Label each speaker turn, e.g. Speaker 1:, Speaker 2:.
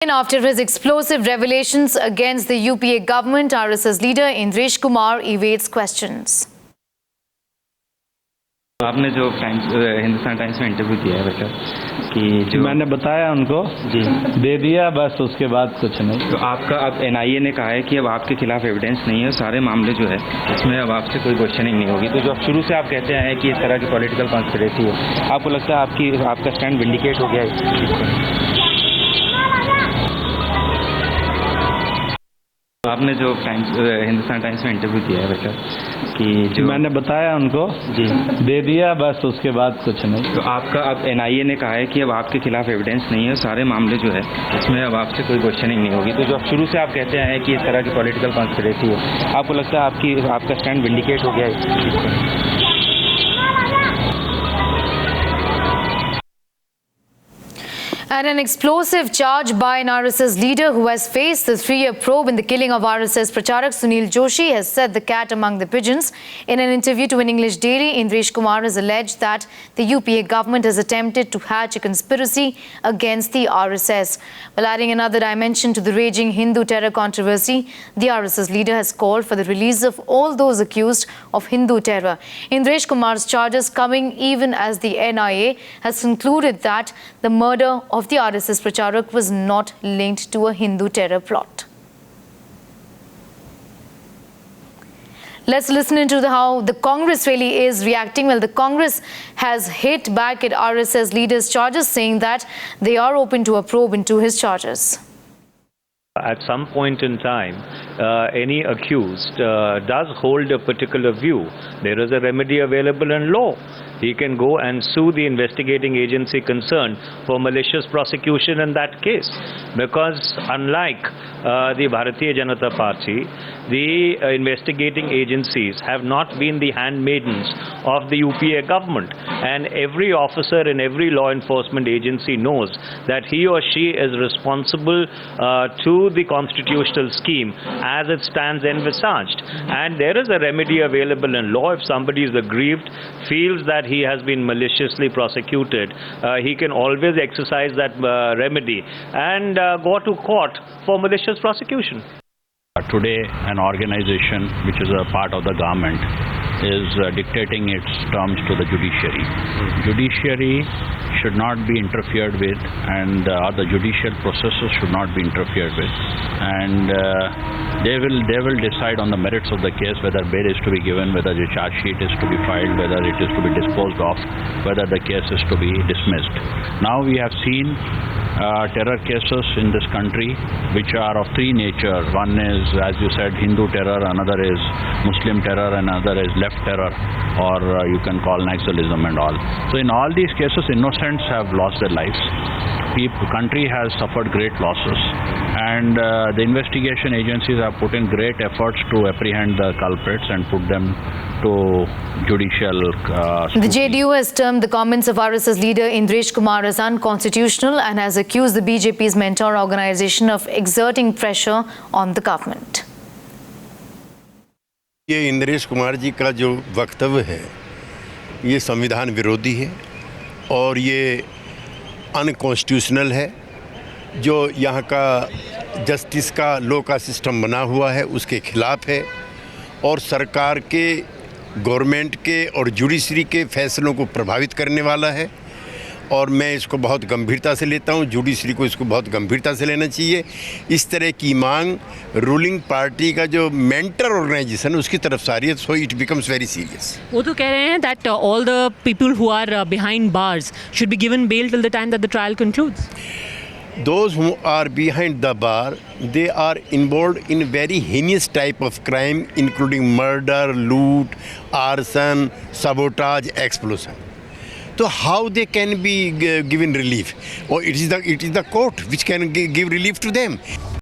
Speaker 1: And after his explosive revelations against the UPA government, RSS leader Indresh Kumar evades questions.
Speaker 2: आपने जो Hindustan times में interview दिया है बेटा कि जो
Speaker 3: मैंने बताया उनको
Speaker 2: जी
Speaker 3: दे दिया, बस उसके बाद कुछ नहीं।
Speaker 2: तो आपका अब एनआईए ने कहा है कि अब आपके खिलाफ एविडेंस नहीं है, सारे मामले जो है उसमें अब आपसे कोई क्वेश्चनिंग नहीं होगी। तो जो अब शुरू से आप कहते हैं कि इस तरह की पॉलिटिकल कॉन्स्पिरेसी है, आपको लगता है आपका स्टैंड विंडिकेट हो गया है? आपने जो हिंदुस्तान टाइम्स में इंटरव्यू दिया है बेटा कि जो
Speaker 3: मैंने बताया उनको
Speaker 2: जी
Speaker 3: दे दिया, बस उसके बाद कुछ नहीं।
Speaker 2: तो आपका अब एनआईए ने कहा है कि अब आपके खिलाफ एविडेंस नहीं है, सारे मामले जो है उसमें अब आपसे कोई क्वेश्चनिंग नहीं होगी। तो जो अब शुरू से आप कहते हैं कि इस तरह की पॉलिटिकल कॉन्स्पिरेसी है, आपको लगता है आपका स्टैंड विंडिकेट हो गया है?
Speaker 1: And an explosive charge by an RSS leader who has faced the 3-year probe in the killing of RSS Pracharak Sunil Joshi has set the cat among the pigeons. In an interview to an English daily, Indresh Kumar has alleged that the UPA government has attempted to hatch a conspiracy against the RSS. While adding another dimension to the raging Hindu terror controversy, the RSS leader has called for the release of all those accused of Hindu terror. Indresh Kumar's charges coming even as the NIA has concluded that the murder of the RSS Pracharak was not linked to a Hindu terror plot. Let's listen into how the Congress really is reacting. Well, the Congress has hit back at RSS leader's charges, saying that they are open to a probe into his charges.
Speaker 4: At some point in time, any accused does hold a particular view. There is a remedy available in law. He can go and sue the investigating agency concerned for malicious prosecution in that case. Because unlike the Bharatiya Janata Party, the investigating agencies have not been the handmaidens of the UPA government. And every officer in every law enforcement agency knows that he or she is responsible to the constitutional scheme as it stands envisaged. And there is a remedy available in law. If somebody is aggrieved, feels that he has been maliciously prosecuted, he can always exercise that remedy and go to court for malicious prosecution.
Speaker 5: Today, an organization which is a part of the government is dictating its terms to the judiciary. Judiciary should not be interfered with, and the judicial processes should not be interfered with. And they will decide on the merits of the case, whether bail is to be given, whether the charge sheet is to be filed, whether it is to be disposed of, whether the case is to be dismissed. Now we have seen terror cases in this country which are of three nature. One is, as you said, Hindu terror, another is Muslim terror, and another is left terror, or you can call Naxalism and all. So in all these cases, innocents have lost their lives. Country has suffered great losses, and the investigation agencies have put in great efforts to apprehend the culprits and put them to judicial
Speaker 1: The JDU has termed the comments of RSS leader Indresh Kumar as unconstitutional and has accused the BJP's mentor organization of exerting pressure on the government.
Speaker 6: ये इंद्रेश कुमार जी का जो वक्तव्य है ये संविधान विरोधी है और ये अनकॉन्स्टिट्यूशनल है। जो यहाँ का जस्टिस का लॉ का सिस्टम बना हुआ है उसके खिलाफ है और सरकार के, गवर्नमेंट के और जुडिशरी के फैसलों को प्रभावित करने वाला है। और मैं इसको बहुत गंभीरता से लेता हूँ, जुडिशरी को इसको बहुत गंभीरता से लेना चाहिए। इस तरह की मांग रूलिंग पार्टी का जो मेंटर ऑर्गेनाइजेशन है उसकी तरफ से आ रही है, so it becomes very serious.
Speaker 7: वो तो कह रहे हैं that all the people who are behind bars should be given bail till the time that the trial concludes.
Speaker 6: Those who are behind the bar, they are involved in very heinous type of crime, including murder, loot, arson, sabotage, explosion. So how they can be given relief? Or it is the court which can give relief to them.